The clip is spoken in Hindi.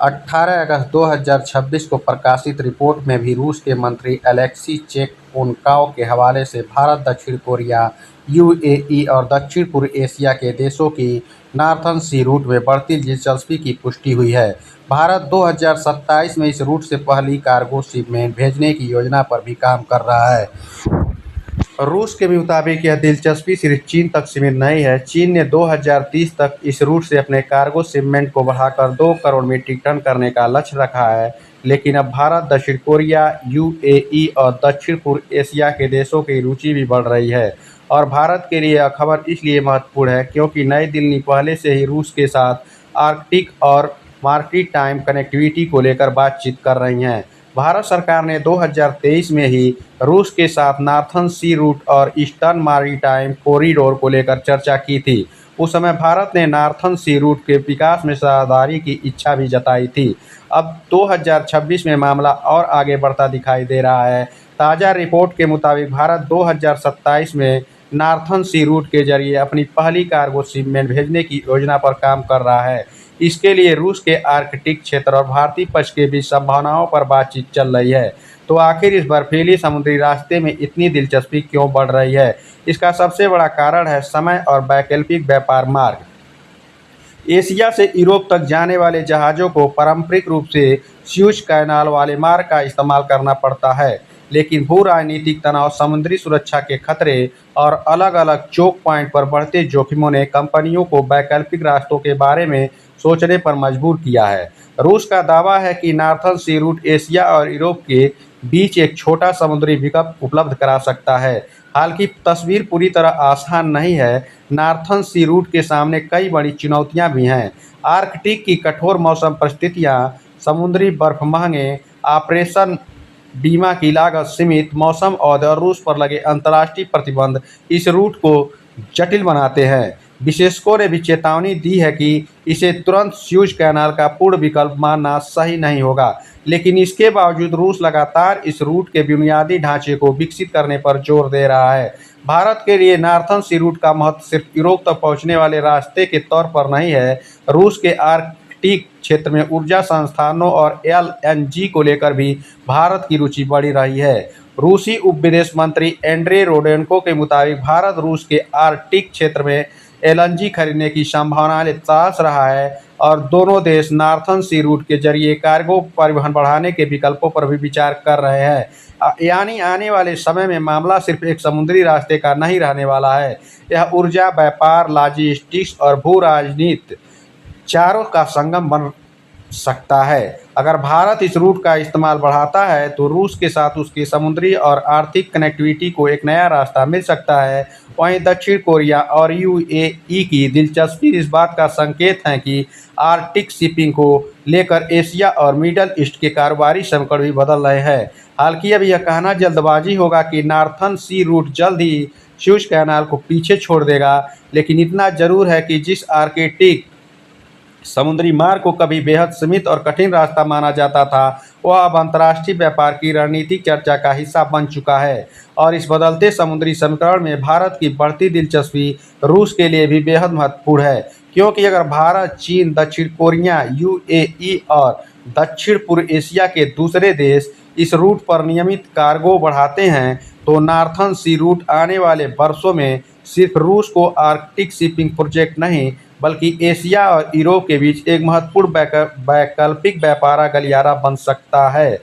18 अगस्त 2026 को प्रकाशित रिपोर्ट में भी रूस के मंत्री अलेक्सी चेकउनकॉव के हवाले से भारत, दक्षिण कोरिया, यूएई और दक्षिण पूर्व एशिया के देशों की नॉर्थर्न सी रूट में बढ़ती दिलचस्पी की पुष्टि हुई है। भारत 2027 में इस रूट से पहली कार्गो शिपमेंट भेजने की योजना पर भी काम कर रहा है। रूस के मुताबिक यह दिलचस्पी सिर्फ चीन तक सीमित नहीं है। चीन ने 2030 तक इस रूट से अपने कार्गो शिपमेंट को बढ़ाकर 2 करोड़ मीट्रिक टन करने का लक्ष्य रखा है, लेकिन अब भारत, दक्षिण कोरिया, यूएई और दक्षिण पूर्व एशिया के देशों की रुचि भी बढ़ रही है। और भारत के लिए यह खबर इसलिए महत्वपूर्ण है क्योंकि नई दिल्ली पहले से ही रूस के साथ आर्कटिक और मार्टिटाइम कनेक्टिविटी को लेकर बातचीत कर रही है। भारत सरकार ने 2023 में ही रूस के साथ नॉर्थर्न सी रूट और ईस्टर्न मैरीटाइम कॉरिडोर को लेकर चर्चा की थी। उस समय भारत ने नॉर्थर्न सी रूट के विकास में साझेदारी की इच्छा भी जताई थी। अब 2026 में मामला और आगे बढ़ता दिखाई दे रहा है। ताज़ा रिपोर्ट के मुताबिक भारत 2027 में नॉर्थर्न सी रूट के जरिए अपनी पहली कार्गो शिपमेंट भेजने की योजना पर काम कर रहा है। इसके लिए रूस के आर्कटिक क्षेत्र और भारतीय पक्ष के बीच संभावनाओं पर बातचीत चल रही है। तो आखिर इस बर्फीली समुद्री रास्ते में इतनी दिलचस्पी क्यों बढ़ रही है? इसका सबसे बड़ा कारण है समय और वैकल्पिक व्यापार मार्ग। एशिया से यूरोप तक जाने वाले जहाज़ों को पारंपरिक रूप से स्यूज कैनाल वाले मार्ग का इस्तेमाल करना पड़ता है, लेकिन भू राजनीतिक तनाव, समुद्री सुरक्षा के खतरे और अलग अलग चोक पॉइंट पर बढ़ते जोखिमों ने कंपनियों को वैकल्पिक रास्तों के बारे में सोचने पर मजबूर किया है। रूस का दावा है कि नॉर्थर्न सी रूट एशिया और यूरोप के बीच एक छोटा समुद्री विकल्प उपलब्ध करा सकता है। हालांकि तस्वीर पूरी तरह आसान नहीं है। नॉर्थर्न सी रूट के सामने कई बड़ी चुनौतियां भी हैं। आर्कटिक की कठोर मौसम परिस्थितियां, समुद्री बर्फ, महंगे ऑपरेशन, बीमा की लागत, सीमित मौसम अवधि और रूस पर लगे अंतर्राष्ट्रीय प्रतिबंध इस रूट को जटिल बनाते हैं। विशेषज्ञों ने भी चेतावनी दी है कि इसे तुरंत स्यूज कैनाल का पूर्ण विकल्प मानना सही नहीं होगा, लेकिन इसके बावजूद रूस लगातार इस रूट के बुनियादी ढांचे को विकसित करने पर जोर दे रहा है। भारत के लिए नॉर्थर्न सी रूट का महत्व सिर्फ यूरोप तक पहुंचने वाले रास्ते के तौर पर नहीं है। रूस के आर्कटिक क्षेत्र में ऊर्जा संस्थानों और एलएनजी को लेकर भी भारत की रुचि बढ़ी रही है। रूसी उप विदेश मंत्री एंड्रे रोडेनको के मुताबिक भारत रूस के आर्कटिक क्षेत्र में एलएनजी खरीदने की संभावनाएं तलाश रहा है और दोनों देश नॉर्थर्न सी रूट के जरिए कार्गो परिवहन बढ़ाने के विकल्पों पर भी विचार कर रहे हैं। यानी आने वाले समय में मामला सिर्फ एक समुद्री रास्ते का नहीं रहने वाला है। यह ऊर्जा, व्यापार, लॉजिस्टिक्स और भू राजनीति चारों का संगम बन सकता है। अगर भारत इस रूट का इस्तेमाल बढ़ाता है तो रूस के साथ उसकी समुद्री और आर्थिक कनेक्टिविटी को एक नया रास्ता मिल सकता है। वहीं दक्षिण कोरिया और यूएई की दिलचस्पी इस बात का संकेत है कि आर्कटिक शिपिंग को लेकर एशिया और मिडल ईस्ट के कारोबारी संकट भी बदल रहे हैं। हालांकि अब यह कहना जल्दबाजी होगा कि नॉर्थर्न सी रूट जल्द ही स्यूज कैनाल को पीछे छोड़ देगा, लेकिन इतना जरूर है कि जिस आर्कटिक समुद्री मार्ग को कभी बेहद सीमित और कठिन रास्ता माना जाता था, वह अब अंतर्राष्ट्रीय व्यापार की रणनीतिक चर्चा का हिस्सा बन चुका है। और इस बदलते समुद्री समीकरण में भारत की बढ़ती दिलचस्पी रूस के लिए भी बेहद महत्वपूर्ण है, क्योंकि अगर भारत, चीन, दक्षिण कोरिया, यूएई और दक्षिण पूर्व एशिया के दूसरे देश इस रूट पर नियमित कार्गो बढ़ाते हैं तो नॉर्थर्न सी रूट आने वाले वर्षों में सिर्फ रूस को आर्कटिक शिपिंग प्रोजेक्ट नहीं, बल्कि एशिया और यूरोप के बीच एक महत्वपूर्ण वैकल्पिक व्यापार गलियारा बन सकता है।